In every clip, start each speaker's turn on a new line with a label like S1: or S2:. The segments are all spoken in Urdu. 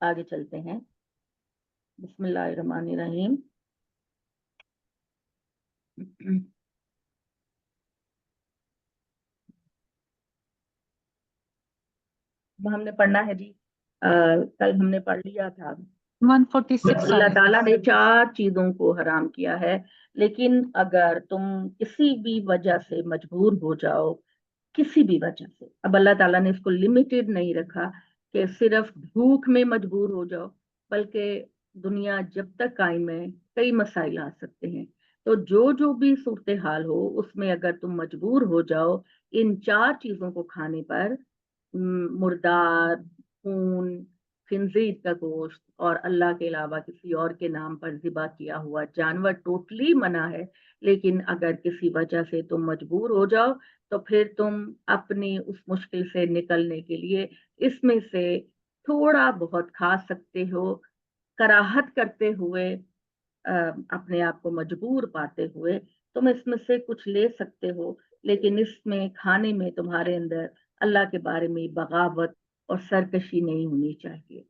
S1: آگے چلتے ہیں. بسم اللہ الرحمن الرحیم. ہم نے پڑھنا ہے جی. کل ہم نے پڑھ لیا تھا
S2: 146
S1: اللہ تعالیٰ نے 4 چیزوں کو حرام کیا ہے، لیکن اگر تم کسی بھی وجہ سے مجبور ہو جاؤ، کسی بھی وجہ سے، اب اللہ تعالیٰ نے اس کو لمیٹڈ نہیں رکھا کہ صرف بھوک میں مجبور ہو جاؤ، بلکہ دنیا جب تک قائم ہے کئی مسائل آ سکتے ہیں. تو جو بھی صورتحال ہو اس میں اگر تم مجبور ہو جاؤ ان 4 چیزوں کو کھانے پر، مردار، خون، خنزیر کا گوشت اور اللہ کے علاوہ کسی اور کے نام پر ذبح کیا ہوا جانور ٹوٹلی منع ہے. لیکن اگر کسی وجہ سے تم مجبور ہو جاؤ تو پھر تم اپنی اس مشکل سے نکلنے کے لیے اس میں سے تھوڑا بہت کھا سکتے ہو، کراہت کرتے ہوئے، اپنے آپ کو مجبور پاتے ہوئے تم اس میں سے کچھ لے سکتے ہو، لیکن اس میں کھانے میں تمہارے اندر اللہ کے بارے میں بغاوت اور سرکشی نہیں ہونی چاہیے.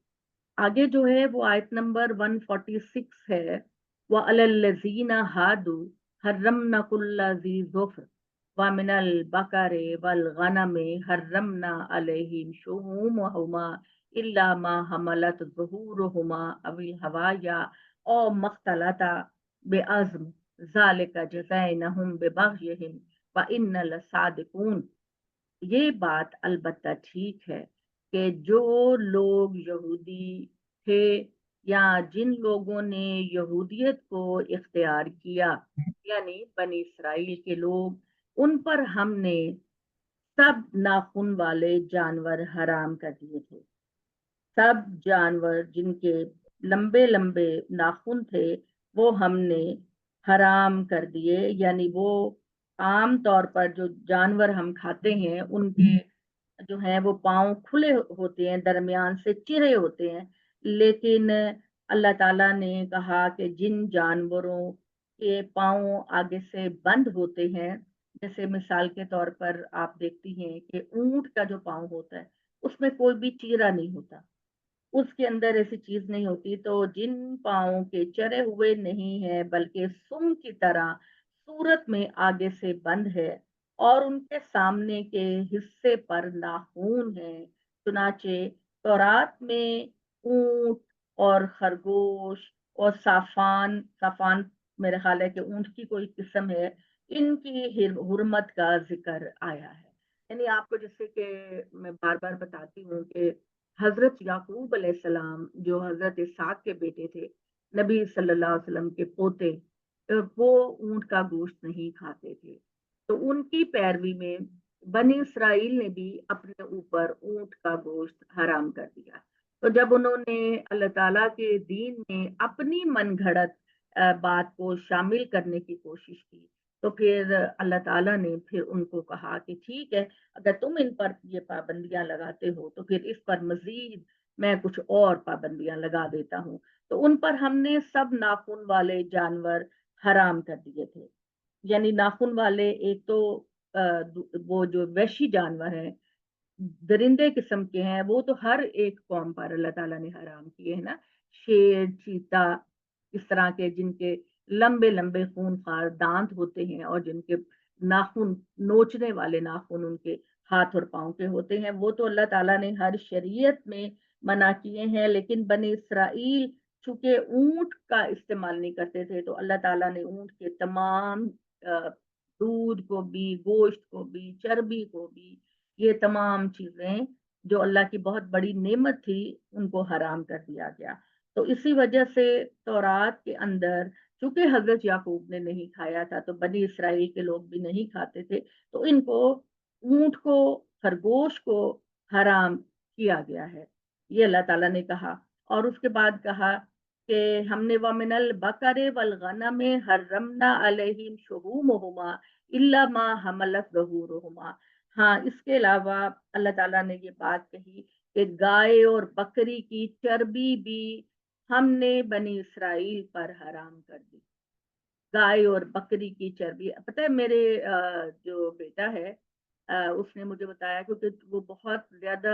S1: آگے جو ہے وہ آیت نمبر 146 ہے. وَعَلَى الَّذِينَ هَادُوا حَرَّمْنَا كُلَّ ذِي ظُفْرٍ وَمِنَ الْبَقَرِ وَالْغَنَمِ حَرَّمْنَا عَلَيْهِمْ شُحُومَهُمَا إِلَّا مَا حَمَلَتْ ظُهُورُهُمَا أَوِ الْهَوَايَا أَوْ مَا اخْتَلَطَ بِعَظْمٍ ذَلِكَ جَزَيْنَاهُمْ بِبَغْيِهِمْ وَإِنَّا لَصَادِقُونَ. یہ بات البتہ ٹھیک ہے کہ جو لوگ یہودی تھے یا جن لوگوں نے یہودیت کو اختیار کیا، یعنی بنی اسرائیل کے لوگ، ان پر ہم نے سب ناخن والے جانور حرام کر دیے تھے. سب جانور جن کے لمبے لمبے ناخن تھے وہ ہم نے حرام کر دیے، یعنی وہ عام طور پر جو جانور ہم کھاتے ہیں ان کے جو ہیں وہ پاؤں کھلے ہوتے ہیں، درمیان سے چرے ہوتے ہیں، لیکن اللہ تعالیٰ نے کہا کہ جن جانوروں کے پاؤں آگے سے بند ہوتے ہیں، جیسے مثال کے طور پر آپ دیکھتی ہیں کہ اونٹ کا جو پاؤں ہوتا ہے اس میں کوئی بھی چیرا نہیں ہوتا، اس کے اندر ایسی چیز نہیں ہوتی. تو جن پاؤں کے چرے ہوئے نہیں ہیں بلکہ سم کی طرح صورت میں آگے سے بند ہے اور ان کے سامنے کے حصے پر ناخون ہیں، چنانچہ تورات میں اونٹ اور خرگوش اور صافان میرے خیال ہے کہ اونٹ کی کوئی قسم ہے، ان کی حرمت کا ذکر آیا ہے. یعنی آپ کو جیسے کہ میں بار بار بتاتی ہوں کہ حضرت یعقوب علیہ السلام جو حضرت اسحاق کے بیٹے تھے، نبی صلی اللہ علیہ وسلم کے پوتے، وہ اونٹ کا گوشت نہیں کھاتے تھے. تو ان کی پیروی میں بنی اسرائیل نے بھی اپنے اوپر اونٹ کا گوشت حرام کر دیا. تو جب انہوں نے اللہ تعالیٰ کے دین میں اپنی من گھڑت بات کو شامل کرنے کی کوشش کی تو پھر اللہ تعالیٰ نے پھر ان کو کہا کہ ٹھیک ہے، اگر تم ان پر یہ پابندیاں لگاتے ہو تو پھر اس پر مزید میں کچھ اور پابندیاں لگا دیتا ہوں. تو ان پر ہم نے سب ناخن والے جانور حرام کر دیے تھے. یعنی ناخن والے ایک تو وہ جو وحشی جانور ہیں، درندے قسم کے ہیں، وہ تو ہر ایک قوم پر اللہ تعالیٰ نے حرام کیے ہیں نا. شیر، چیتا، اس طرح کے جن کے لمبے لمبے خونخوار دانت ہوتے ہیں اور جن کے ناخن نوچنے والے ناخن ان کے ہاتھ اور پاؤں کے ہوتے ہیں، وہ تو اللہ تعالیٰ نے ہر شریعت میں منع کیے ہیں. لیکن بنی اسرائیل چونکہ اونٹ کا استعمال نہیں کرتے تھے تو اللہ تعالیٰ نے اونٹ کے تمام دودھ کو بھی، گوشت کو بھی، چربی کو بھی، یہ تمام چیزیں جو اللہ کی بہت بڑی نعمت تھی ان کو حرام کر دیا گیا. تو اسی وجہ سے تورات کے اندر چونکہ حضرت یعقوب نے نہیں کھایا تھا تو بنی اسرائیل کے لوگ بھی نہیں کھاتے تھے، تو ان کو اونٹ کو، خرگوش کو حرام کیا گیا ہے، یہ اللہ تعالیٰ نے کہا. اور اس کے بعد کہا کہ ہم نے وَمِنَ الْبَقَرِ وَالْغَنَمِ حَرَّمْنَا عَلَيْهِمْ شُحُومَهُمَا إِلَّا مَا حَمَلَتْ ظُهُورُهُمَا. ہاں، اس کے علاوہ اللہ تعالیٰ نے یہ بات کہی کہ گائے اور بکری کی چربی بھی ہم نے بنی اسرائیل پر حرام کر دی. گائے اور بکری کی چربی، پتہ ہے میرے جو بیٹا ہے اس نے مجھے بتایا، کیونکہ وہ بہت زیادہ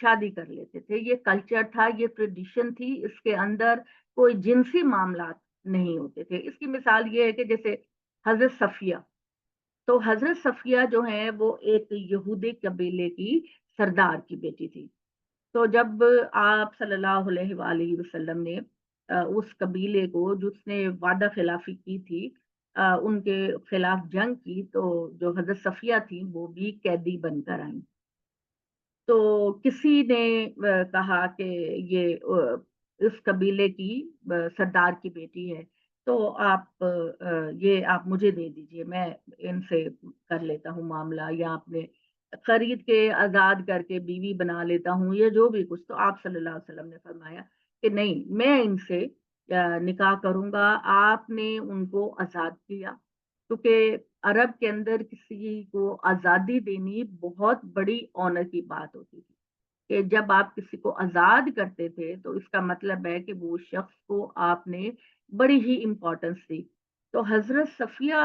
S1: شادی کر لیتے تھے. یہ کلچر تھا, یہ ٹریڈیشن تھی, اس کے اندر کوئی جنسی معاملات نہیں ہوتے تھے. اس کی مثال یہ ہے کہ جیسے حضرت صفیہ, تو حضرت صفیہ جو ہیں وہ ایک یہودی قبیلے کی سردار کی بیٹی تھی. تو جب آپ صلی اللہ علیہ وآلہ وسلم نے اس قبیلے کو جس نے وعدہ خلافی کی تھی, ان کے خلاف جنگ کی, تو جو حضرت صفیہ تھی وہ بھی قیدی بن کر آئیں. تو کسی نے کہا کہ یہ اس قبیلے کی سردار کی بیٹی ہے, تو آپ یہ آپ مجھے دے دیجئے, میں ان سے کر لیتا ہوں معاملہ, یا اپنے خرید کے آزاد کر کے بیوی بنا لیتا ہوں, یا جو بھی کچھ. تو آپ صلی اللہ علیہ وسلم نے فرمایا کہ نہیں, میں ان سے نکاح کروں گا. آپ نے ان کو آزاد کیا, کیونکہ عرب کے اندر کسی کو آزادی دینی بہت بڑی آنر کی بات ہوتی تھی, کہ جب آپ کسی کو آزاد کرتے تھے تو اس کا مطلب ہے کہ وہ شخص کو آپ نے بڑی ہی امپورٹنس دی. تو حضرت صفیہ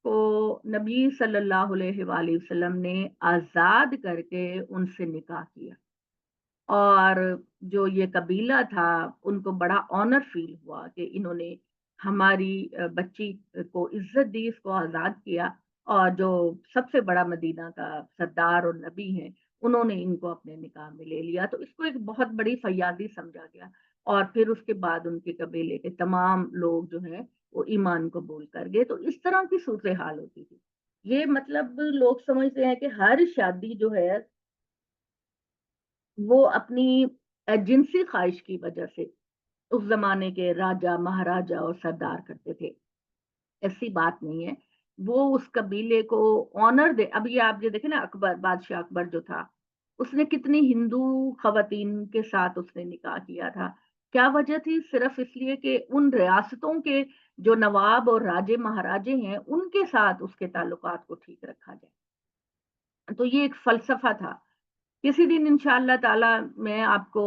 S1: کو نبی صلی اللہ علیہ وآلہ وسلم نے آزاد کر کے ان سے نکاح کیا, اور جو یہ قبیلہ تھا ان کو بڑا آنر فیل ہوا کہ انہوں نے ہماری بچی کو عزت دی, اس کو آزاد کیا, اور جو سب سے بڑا مدینہ کا سردار اور نبی ہیں انہوں نے ان کو اپنے نکاح میں لے لیا. تو اس کو ایک بہت بڑی فیاضی سمجھا گیا, اور پھر اس کے بعد ان کے قبیلے کے تمام لوگ جو ہیں وہ ایمان قبول کر گئے. تو اس طرح کی صورتحال ہوتی تھی. یہ مطلب لوگ سمجھتے ہیں کہ ہر شادی جو ہے وہ اپنی جنسی خواہش کی وجہ سے اس زمانے کے راجا مہاراجا اور سردار کرتے تھے. ایسی بات نہیں ہے, وہ اس قبیلے کو آنر دے. اب یہ آپ یہ دیکھیں نا, اکبر, بادشاہ اکبر جو تھا, اس نے کتنی ہندو خواتین کے ساتھ اس نے نکاح کیا تھا. کیا وجہ تھی؟ صرف اس لیے کہ ان ریاستوں کے جو نواب اور راجے مہاراجے ہیں ان کے ساتھ اس کے تعلقات کو ٹھیک رکھا جائے. تو یہ ایک فلسفہ تھا. کسی دن انشاءاللہ تعالی میں آپ کو,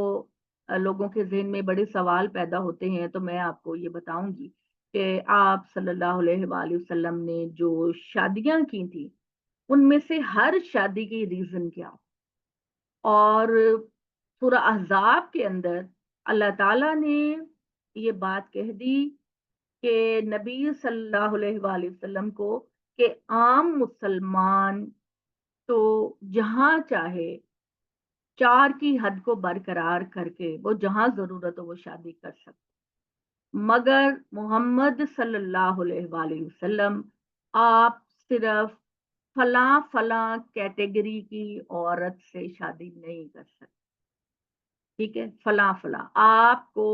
S1: لوگوں کے ذہن میں بڑے سوال پیدا ہوتے ہیں تو میں آپ کو یہ بتاؤں گی کہ آپ صلی اللہ علیہ وآلہ وسلم نے جو شادیاں کی تھی ان میں سے ہر شادی کی ریزن کیا. اور سورہ احزاب کے اندر اللہ تعالیٰ نے یہ بات کہہ دی کہ نبی صلی اللہ علیہ وآلہ وسلم کو کہ عام مسلمان تو جہاں چاہے چار کی حد کو برقرار کر کے وہ جہاں ضرورت ہو وہ شادی کر سکتے, مگر محمد صلی اللہ علیہ وآلہ وسلم آپ صرف فلاں فلاں کیٹیگری کی عورت سے شادی نہیں کر سکتے. ٹھیک ہے, فلاں فلاں آپ کو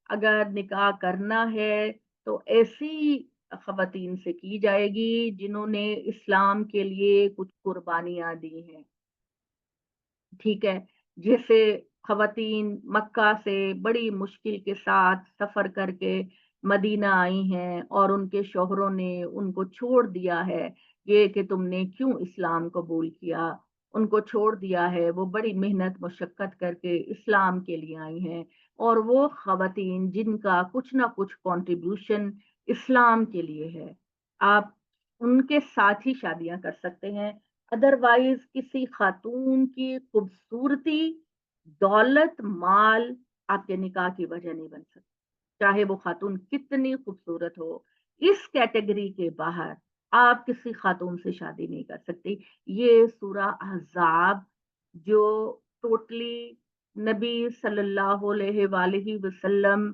S1: اگر نکاح کرنا ہے تو ایسی خواتین سے کی جائے گی جنہوں نے اسلام کے لیے کچھ قربانیاں دی ہیں. ٹھیک ہے, جیسے خواتین مکہ سے بڑی مشکل کے ساتھ سفر کر کے مدینہ آئی ہیں اور ان کے شوہروں نے ان کو چھوڑ دیا ہے, یہ کہ تم نے کیوں اسلام قبول کیا, ان کو چھوڑ دیا ہے, وہ بڑی محنت مشقت کر کے اسلام کے لیے آئی ہیں, اور وہ خواتین جن کا کچھ نہ کچھ کنٹریبیوشن اسلام کے لیے ہے, آپ ان کے ساتھ ہی شادیاں کر سکتے ہیں. ادروائز کسی خاتون کی خوبصورتی, دولت, مال آپ کے نکاح کی وجہ نہیں بن سکتی, چاہے وہ خاتون کتنی خوبصورت ہو. اس کیٹیگری کے باہر آپ کسی خاتون سے شادی نہیں کر سکتی. یہ سورہ احزاب جو ٹوٹلی نبی صلی اللہ علیہ وآلہ وسلم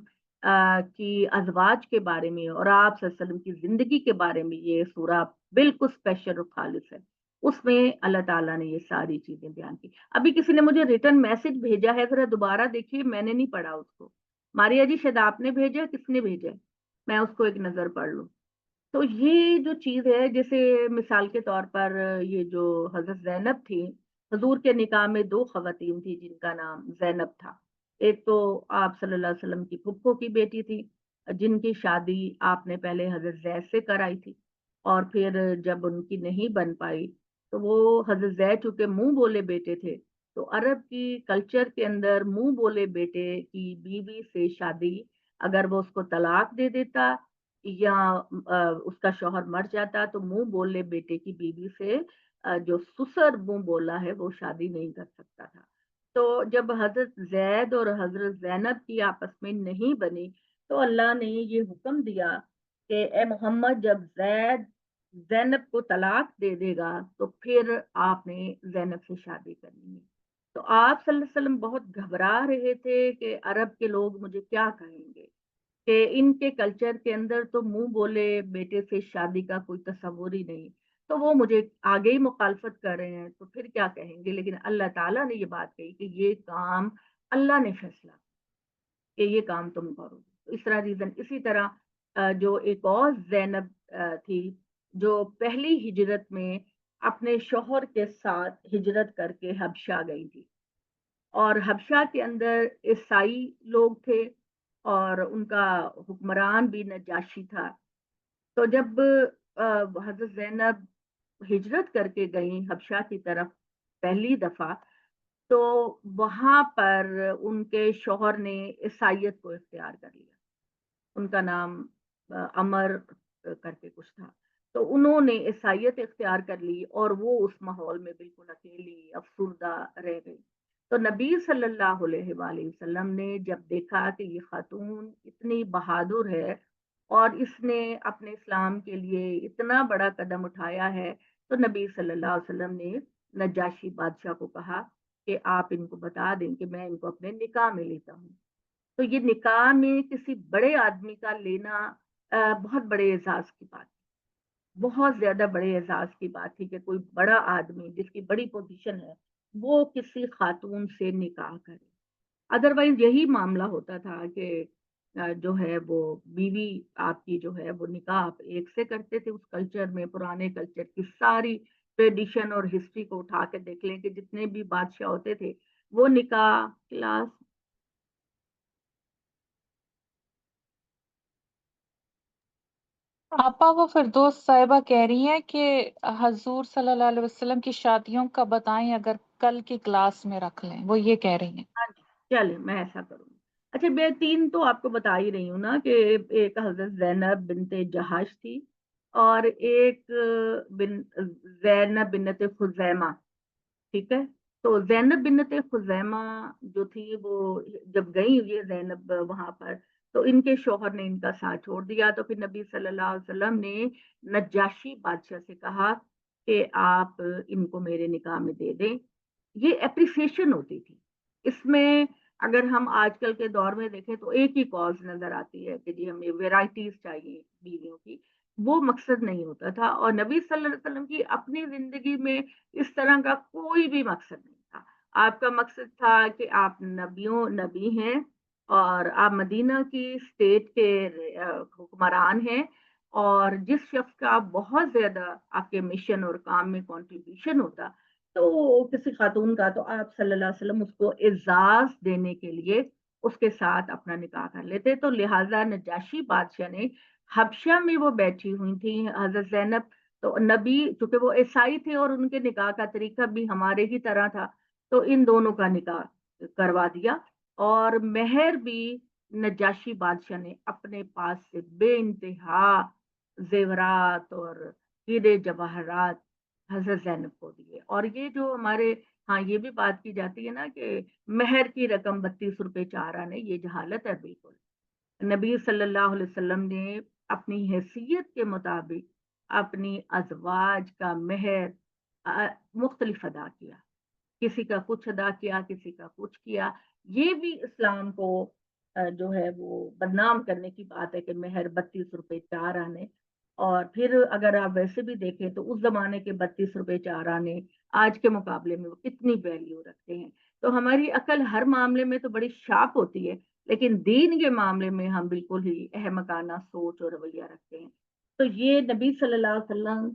S1: کی ازواج کے بارے میں اور آپ صلی اللہ علیہ وسلم کی زندگی کے بارے میں یہ سورہ بالکل اسپیشل اور خالص ہے. اس میں اللہ تعالیٰ نے یہ ساری چیزیں بیان کی. ابھی کسی نے مجھے ریٹرن میسج بھیجا ہے, ذرا دوبارہ دیکھیے, میں نے نہیں پڑھا اس کو. ماریا جی شاید آپ نے بھیجا, کس نے بھیجا, میں اس کو ایک نظر پڑھ لوں. تو یہ جو چیز ہے, جیسے مثال کے طور پر یہ جو حضرت زینب تھی, حضور کے نکاح میں دو خواتین تھی جن کا نام زینب تھا. ایک تو آپ صلی اللہ علیہ وسلم کی پھپھو کی بیٹی تھی جن کی شادی آپ نے پہلے حضرت زید سے کرائی تھی, اور پھر جب ان کی نہیں بن پائی تو وہ حضرت زید چونکہ منہ بولے بیٹے تھے, تو عرب کی کلچر کے اندر منہ بولے بیٹے کی بیوی سے شادی, اگر وہ اس کو طلاق دے دیتا یا اس کا شوہر مر جاتا تو منہ بولے بیٹے کی بیوی سے جو سسر منہ بولا ہے وہ شادی نہیں کر سکتا تھا. تو جب حضرت زید اور حضرت زینب کی آپس میں نہیں بنی تو اللہ نے یہ حکم دیا کہ اے محمد، جب زید زینب کو طلاق دے دے گا تو پھر آپ نے زینب سے شادی کرنی ہے۔ تو آپ صلی اللہ علیہ وسلم بہت گھبرا رہے تھے کہ عرب کے لوگ مجھے کیا کہیں گے، کہ ان کے کلچر کے اندر تو منہ بولے بیٹے سے شادی کا کوئی تصور ہی نہیں، تو وہ مجھے آگے ہی مخالفت کر رہے ہیں تو پھر کیا کہیں گے۔ لیکن اللہ تعالیٰ نے یہ بات کہی کہ یہ کام اللہ نے فیصلہ کہ یہ کام تم کرو، اس طرح ریزن۔ اسی طرح جو ایک اور زینب تھی جو پہلی ہجرت میں اپنے شوہر کے ساتھ ہجرت کر کے حبشہ گئی تھی، اور حبشہ کے اندر عیسائی لوگ تھے اور ان کا حکمران بھی نجاشی تھا۔ تو جب حضرت زینب ہجرت کر کے گئیں حبشہ کی طرف پہلی دفعہ، تو وہاں پر ان کے شوہر نے عیسائیت کو اختیار کر لیا۔ ان کا نام امر کر کے کچھ تھا، تو انہوں نے عیسائیت اختیار کر لی اور وہ اس ماحول میں بالکل اکیلی افسردہ رہ گئی۔ تو نبی صلی اللہ علیہ وآلہ وسلم نے جب دیکھا کہ یہ خاتون اتنی بہادر ہے اور اس نے اپنے اسلام کے لیے اتنا بڑا قدم اٹھایا ہے، تو نبی صلی اللہ علیہ وسلم نے نجاشی بادشاہ کو کہا کہ آپ ان کو بتا دیں کہ میں ان کو اپنے نکاح میں لیتا ہوں۔ تو یہ نکاح میں کسی بڑے آدمی کا لینا بہت بڑے اعزاز کی بات، بہت زیادہ بڑے اعزاز کی بات تھی کہ کوئی بڑا آدمی جس کی بڑی پوزیشن ہے وہ کسی خاتون سے نکاح کرے۔ ادروائز یہی معاملہ ہوتا تھا کہ جو ہے وہ بیوی آپ کی جو ہے وہ نکاح آپ ایک سے کرتے تھے۔ اس کلچر میں، پرانے کلچر کی ساری ٹریڈیشن اور ہسٹری کو اٹھا کے دیکھ لیں کہ جتنے بھی بادشاہ ہوتے تھے وہ نکاح کلاس۔
S2: آپا وہ فردوس صاحبہ کہہ رہی ہیں کہ حضور صلی اللہ علیہ وسلم کی شادیوں کا بتائیں، اگر کل کی کلاس میں رکھ لیں، وہ یہ کہہ رہی ہیں۔
S1: ہاں جی، چلے میں ایسا کروں گی۔ اچھا، میں تین تو آپ کو بتا ہی رہی ہوں نا کہ ایک حضرت زینب بنت جہش تھی، اور ایک بن زینب بنت خزیمہ، ٹھیک ہے۔ تو زینب بنت خزیمہ جو تھی وہ جب گئی یہ زینب وہاں پر، تو ان کے شوہر نے ان کا ساتھ چھوڑ دیا، تو پھر نبی صلی اللہ علیہ وسلم نے نجاشی بادشاہ سے کہا کہ آپ ان کو میرے نکاح میں دے دیں۔ یہ اپریسیشن ہوتی تھی اس میں۔ اگر ہم آج کل کے دور میں دیکھیں تو ایک ہی کاز نظر آتی ہے کہ جی ہمیں ویرائٹیز چاہیے بیویوں کی، وہ مقصد نہیں ہوتا تھا۔ اور نبی صلی اللہ علیہ وسلم کی اپنی زندگی میں اس طرح کا کوئی بھی مقصد نہیں تھا۔ آپ کا مقصد تھا کہ آپ نبی ہیں اور آپ مدینہ کی اسٹیٹ کے حکمران ہیں، اور جس شخص کا بہت زیادہ آپ کے مشن اور کام میں کنٹریبیوشن ہوتا تو کسی خاتون کا، تو آپ صلی اللہ علیہ وسلم اس کو اعزاز دینے کے لیے اس کے ساتھ اپنا نکاح کر لیتے۔ تو لہٰذا نجاشی بادشاہ نے، حبشہ میں وہ بیٹھی ہوئی تھی حضرت زینب، تو نبی چونکہ وہ عیسائی تھے اور ان کے نکاح کا طریقہ بھی ہمارے ہی طرح تھا، تو ان دونوں کا نکاح کروا دیا، اور مہر بھی نجاشی بادشاہ نے اپنے پاس سے بے انتہا زیورات اور ہیرے جواہرات حضرت زینب کو دیے۔ اور یہ جو ہمارے ہاں یہ بھی بات کی جاتی ہے نا کہ مہر کی رقم 32 روپے 4 آنے، یہ جہالت ہے بالکل۔ نبی صلی اللہ علیہ وسلم نے اپنی حیثیت کے مطابق اپنی ازواج کا مہر مختلف ادا کیا، کسی کا کچھ ادا کیا، کسی کا کچھ کیا۔ یہ بھی اسلام کو جو ہے وہ بدنام کرنے کی بات ہے کہ مہر 32 روپے 4 آنے۔ اور پھر اگر آپ ویسے بھی دیکھیں تو اس زمانے کے 32 روپے 4 آنے آج کے مقابلے میں وہ کتنی ویلیو رکھتے ہیں۔ تو ہماری عقل ہر معاملے میں تو بڑی شارپ ہوتی ہے، لیکن دین کے معاملے میں ہم بالکل ہی احمقانہ سوچ اور رویہ رکھتے ہیں۔ تو یہ نبی صلی اللہ علیہ وسلم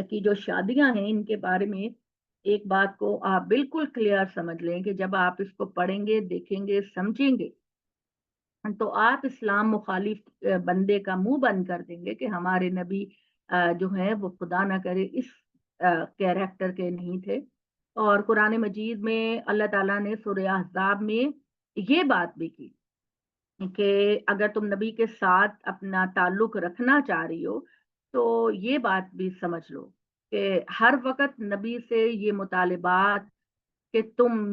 S1: کی جو شادیاں ہیں ان کے بارے میں ایک بات کو آپ بالکل کلیئر سمجھ لیں کہ جب آپ اس کو پڑھیں گے، دیکھیں گے، سمجھیں گے، تو آپ اسلام مخالف بندے کا منہ بند کر دیں گے کہ ہمارے نبی جو ہے وہ خدا نہ کرے اس کیریکٹر کے نہیں تھے۔ اور قرآن مجید میں اللہ تعالیٰ نے سورہ احزاب میں یہ بات بھی کی کہ اگر تم نبی کے ساتھ اپنا تعلق رکھنا چاہ رہی ہو تو یہ بات بھی سمجھ لو کہ ہر وقت نبی سے یہ مطالبات کہ تم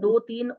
S1: 2-3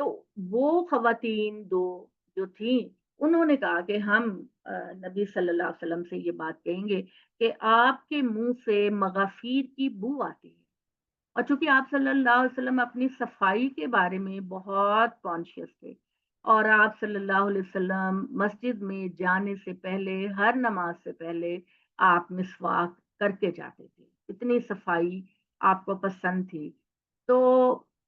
S1: تو وہ خواتین دو جو تھیں انہوں نے کہا کہ ہم نبی صلی اللہ علیہ وسلم سے یہ بات کہیں گے کہ آپ کے منہ سے مغافیر کی بو آتی ہے، اور چونکہ آپ صلی اللہ علیہ وسلم اپنی صفائی کے بارے میں بہت کانشیس تھے، اور آپ صلی اللہ علیہ وسلم مسجد میں جانے سے پہلے ہر نماز سے پہلے آپ مسواک کر کے جاتے تھے، اتنی صفائی آپ کو پسند تھی. تو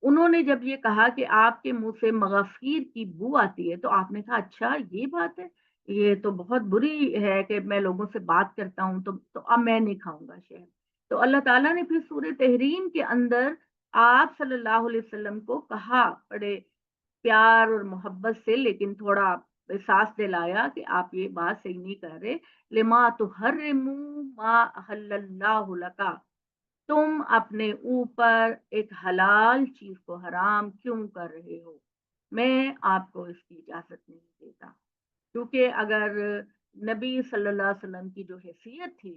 S1: انہوں نے جب یہ کہا کہ آپ کے منہ سے مغافیر کی بو آتی ہے تو آپ نے کہا اچھا یہ بات ہے، یہ تو بہت بری ہے کہ میں لوگوں سے بات کرتا ہوں تو اب میں نہیں کھاؤں گا شہد. تو اللہ تعالیٰ نے پھر سورہ تحریم کے اندر آپ صلی اللہ علیہ وسلم کو کہا بڑے پیار اور محبت سے، لیکن تھوڑا احساس دلایا کہ آپ یہ بات صحیح نہیں کر رہے. لما تحرموا ما احل اللہ لکا، تم اپنے اوپر ایک حلال چیز کو حرام کیوں کر رہے ہو؟ میں آپ کو اس کی اجازت نہیں دیتا. کیونکہ اگر نبی صلی اللہ علیہ وسلم کی جو حیثیت تھی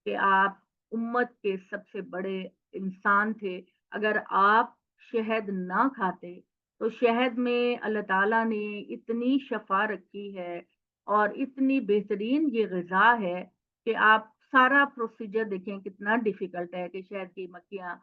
S1: کہ آپ امت کے سب سے بڑے انسان تھے، اگر آپ شہد نہ کھاتے تو شہد میں اللہ تعالیٰ نے اتنی شفا رکھی ہے اور اتنی بہترین یہ غذا ہے کہ آپ سارا پروسیجر دیکھیں کتنا ڈیفیکلٹ ہے کہ شہد کی مکھیاں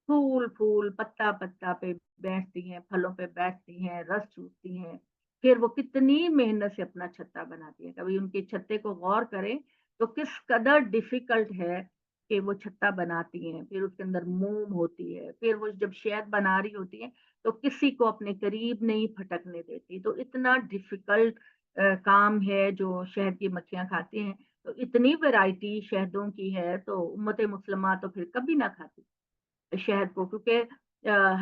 S1: پھول پھول پتا پتا پہ بیٹھتی ہیں، پھلوں پہ بیٹھتی ہیں، رس چوستی ہیں، پھر وہ کتنی محنت سے اپنا چھتا بناتی ہیں. کبھی ان کے چھتے کو غور کریں تو کس قدر ڈیفیکلٹ ہے کہ وہ چھتا بناتی ہیں. پھر اس کے اندر موم ہوتی ہے، پھر وہ جب شہد بنا رہی ہوتی ہیں تو کسی کو اپنے قریب نہیں پھٹکنے دیتی. تو اتنا ڈیفیکلٹ کام ہے جو شہد کی مکھیاں کھاتی ہیں. تو اتنی ویرائٹی شہدوں کی ہے تو امت مسلمہ تو پھر کبھی نہ کھاتی شہد کو، کیونکہ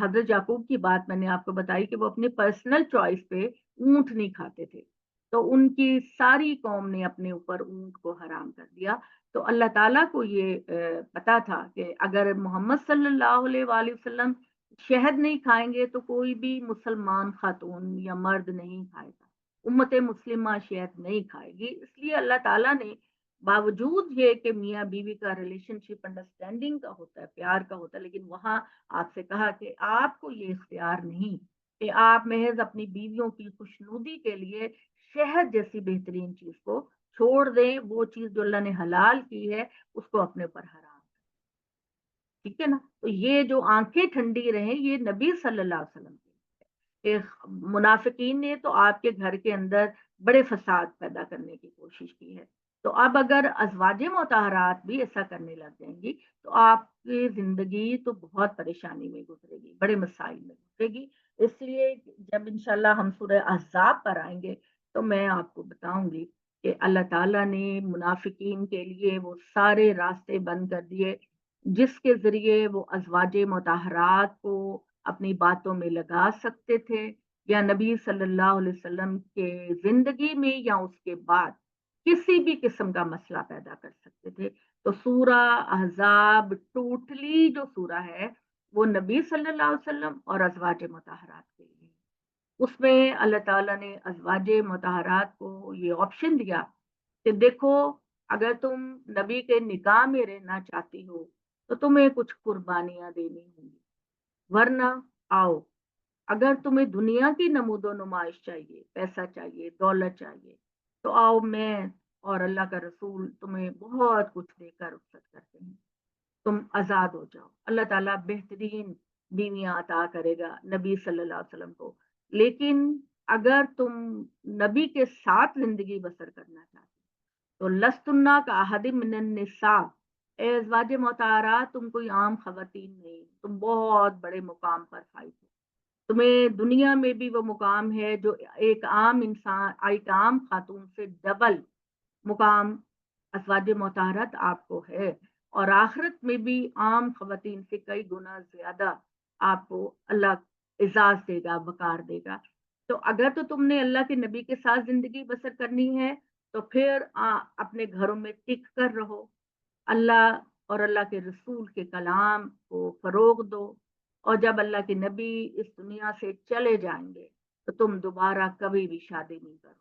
S1: حضرت یعقوب کی بات میں نے آپ کو بتائی کہ وہ اپنی پرسنل چوائس پہ اونٹ نہیں کھاتے تھے، تو ان کی ساری قوم نے اپنے اوپر اونٹ کو حرام کر دیا. تو اللہ تعالیٰ کو یہ پتا تھا کہ اگر محمد صلی اللہ علیہ وآلہ وسلم شہد نہیں کھائیں گے تو کوئی بھی مسلمان خاتون یا مرد نہیں کھائے گا، امت مسلمہ شہد نہیں کھائے گی. اس لیے اللہ تعالیٰ نے باوجود یہ کہ میاں بیوی کا ریلیشن شپ انڈرسٹینڈنگ کا ہوتا ہے، پیار کا ہوتا ہے، لیکن وہاں آپ سے کہا کہ آپ کو یہ اختیار نہیں کہ آپ محض اپنی بیویوں کی خوشنودی کے لیے شہد جیسی بہترین چیز کو چھوڑ دیں، وہ چیز جو اللہ نے حلال کی ہے اس کو اپنے اوپر حرام. ٹھیک ہے نا؟ تو یہ جو آنکھیں ٹھنڈی رہیں یہ نبی صلی اللہ علیہ وسلم کہ منافقین نے تو آپ کے گھر کے اندر بڑے فساد پیدا کرنے کی کوشش کی ہے. تو اب اگر ازواج مطہرات بھی ایسا کرنے لگ جائیں گی تو آپ کی زندگی تو بہت پریشانی میں گزرے گی، بڑے مسائل میں گزرے گی. اس لیے جب انشاءاللہ ہم سورہ احزاب پر آئیں گے تو میں آپ کو بتاؤں گی کہ اللہ تعالیٰ نے منافقین کے لیے وہ سارے راستے بند کر دیے جس کے ذریعے وہ ازواج مطہرات کو اپنی باتوں میں لگا سکتے تھے، یا نبی صلی اللہ علیہ وسلم کے زندگی میں یا اس کے بعد کسی بھی قسم کا مسئلہ پیدا کر سکتے تھے. تو سورہ احزاب ٹوٹلی جو سورہ ہے وہ نبی صلی اللہ علیہ وسلم اور ازواج مطہرات کے لیے. اس میں اللہ تعالیٰ نے ازواج مطہرات کو یہ آپشن دیا کہ دیکھو اگر تم نبی کے نکاح میں رہنا چاہتی ہو تو تمہیں کچھ قربانیاں دینی ہوں گی، ورنہ آؤ. اگر تمہیں دنیا کی نمود و نمائش چاہیے، پیسہ چاہیے، دولت چاہیے، تو آؤ میں اور اللہ کا رسول تمہیں بہت کچھ دے کر رخصت کرتے ہیں، تم آزاد ہو جاؤ. اللہ تعالیٰ بہترین بیویاں عطا کرے گا نبی صلی اللہ علیہ وسلم کو. لیکن اگر تم نبی کے ساتھ زندگی بسر کرنا چاہتے تو لستنا کا احد من النساء، اے ازواج مطہرات تم کوئی عام خواتین نہیں، تم بہت بڑے مقام پر فائز ہو. تمہیں دنیا میں بھی وہ مقام ہے جو ایک عام انسان، ایک عام خاتون سے ڈبل مقام ازواج مطہرات آپ کو ہے، اور آخرت میں بھی عام خواتین سے کئی گنا زیادہ آپ کو اللہ اعزاز دے گا، وقار دے گا. تو اگر تو تم نے اللہ کے نبی کے ساتھ زندگی بسر کرنی ہے تو پھر اپنے گھروں میں ٹک کر رہو، اللہ اور اللہ کے رسول کے کلام کو فروغ دو، اور جب اللہ کے نبی اس دنیا سے چلے جائیں گے تو تم دوبارہ کبھی بھی شادی نہیں کرو.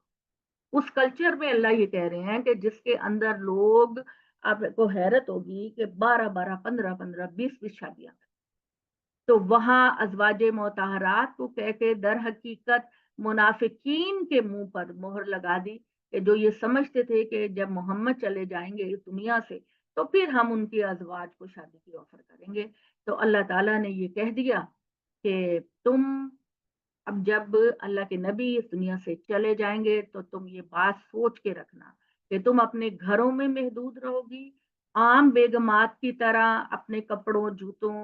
S1: اس کلچر میں اللہ یہ کہہ رہے ہیں کہ جس کے اندر لوگ، آپ کو حیرت ہوگی کہ 12 12 15 15 20 20 شادیاں تو وہاں ازواج مطہرات کو کہہ کے در حقیقت منافقین کے منہ پر مہر لگا دی کہ جو یہ سمجھتے تھے کہ جب محمد چلے جائیں گے اس دنیا سے تو پھر ہم ان کی ازواج کو شادی کی آفر کریں گے. تو اللہ تعالیٰ نے یہ کہہ دیا کہ تم اب جب اللہ کے نبی اس دنیا سے چلے جائیں گے تو تم یہ بات سوچ کے رکھنا کہ تم اپنے گھروں میں محدود رہو گی، عام بیگمات کی طرح اپنے کپڑوں، جوتوں،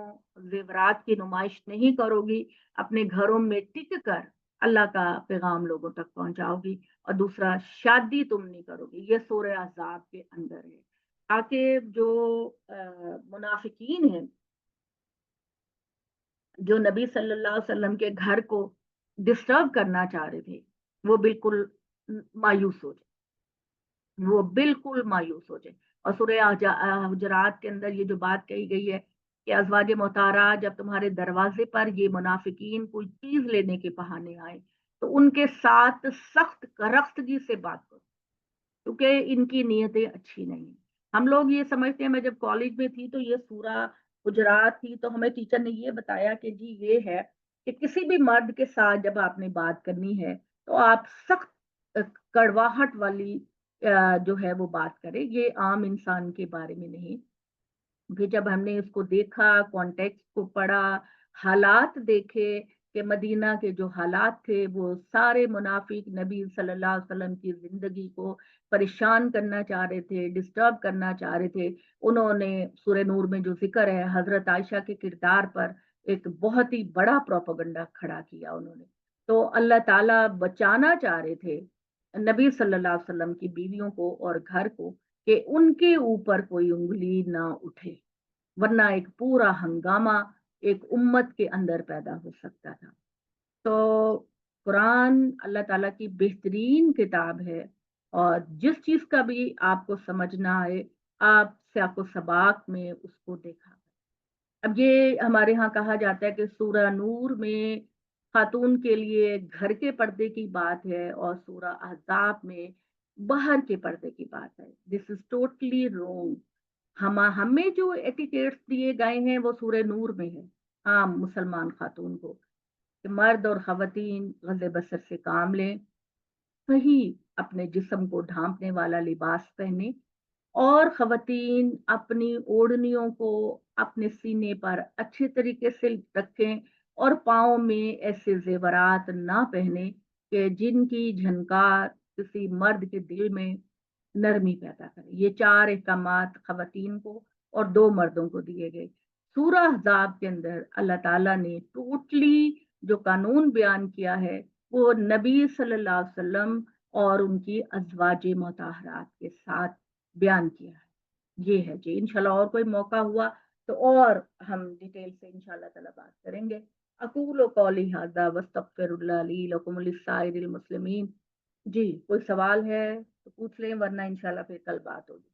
S1: زیورات کی نمائش نہیں کرو گی، اپنے گھروں میں ٹک کر اللہ کا پیغام لوگوں تک پہنچاؤ گی. اور دوسرا، شادی تم نہیں کرو گی. یہ سورہ احزاب کے اندر ہے تاکہ جو منافقین ہیں جو نبی صلی اللہ علیہ وسلم کے گھر کو ڈسٹرب کرنا چاہ رہے تھے وہ بالکل مایوس ہو جائے، وہ بالکل مایوس ہو جائے. اور سورہ حجرات کے اندر یہ جو بات کہی گئی ہے کہ ازواج مطہرات جب تمہارے دروازے پر یہ منافقین کوئی چیز لینے کے بہانے آئے تو ان کے ساتھ سخت کرختگی سے بات کرو کیونکہ ان کی نیتیں اچھی نہیں ہیں. ہم لوگ یہ سمجھتے ہیں، میں جب کالج میں تھی تو یہ سورہ حجرات تھی تو ہمیں ٹیچر نے یہ بتایا کہ جی یہ ہے کہ کسی بھی مرد کے ساتھ جب آپ نے بات کرنی ہے تو آپ سخت کڑواہٹ والی جو ہے وہ بات کریں. یہ عام انسان کے بارے میں نہیں. پھر جب ہم نے اس کو دیکھا، کانٹیکس کو پڑھا، حالات دیکھے کہ مدینہ کے جو حالات تھے وہ سارے منافق نبی صلی اللہ علیہ وسلم کی زندگی کو پریشان کرنا چاہ رہے تھے، ڈسٹرب کرنا چاہ رہے تھے. انہوں نے سورہ نور میں جو ذکر ہے حضرت عائشہ کے کردار پر ایک بہت ہی بڑا پروپیگنڈا کھڑا کیا انہوں نے. تو اللہ تعالیٰ بچانا چاہ رہے تھے نبی صلی اللہ علیہ وسلم کی بیویوں کو اور گھر کو کہ ان کے اوپر کوئی انگلی نہ اٹھے، ورنہ ایک پورا ہنگامہ ایک امت کے اندر پیدا ہو سکتا تھا. تو قرآن اللہ تعالیٰ کی بہترین کتاب ہے اور جس چیز کا بھی آپ کو سمجھنا آئے آپ سیاق و سباق میں اس کو دیکھا. اب یہ ہمارے ہاں کہا جاتا ہے کہ سورہ نور میں خاتون کے لیے گھر کے پردے کی بات ہے اور سورہ احزاب میں باہر کے پردے کی بات ہے. دس از ٹوٹلی رونگ. ہمیں جو ایٹیکیٹس دیے گئے ہیں وہ سورہ نور میں ہے عام مسلمان خاتون کو کہ مرد اور خواتین غض بصر سے کام لیں، صحیح اپنے جسم کو ڈھانپنے والا لباس پہنے، اور خواتین اپنی اوڑھنیوں کو اپنے سینے پر اچھے طریقے سے رکھیں اور پاؤں میں ایسے زیورات نہ پہنے کہ جن کی جھنکار کسی مرد کے دل میں نرمی پیدا کرے. یہ 4 احکامات خواتین کو اور 2 مردوں کو دیے گئے. سورہ احزاب کے اندر اللہ تعالیٰ نے ٹوٹلی جو قانون بیان کیا ہے وہ نبی صلی اللہ علیہ وسلم اور ان کی ازواج مطہرات کے ساتھ بیان کیا ہے. یہ ہے جی. انشاءاللہ اور کوئی موقع ہوا تو اور ہم ڈیٹیل سے انشاءاللہ تعالی بات کریں گے. اقول قولی ھذا واستغفر اللہ لی لکم ولسائر المسلمین. جی کوئی سوال ہے تو پوچھ لیں ورنہ انشاءاللہ پھر کل بات ہوگی.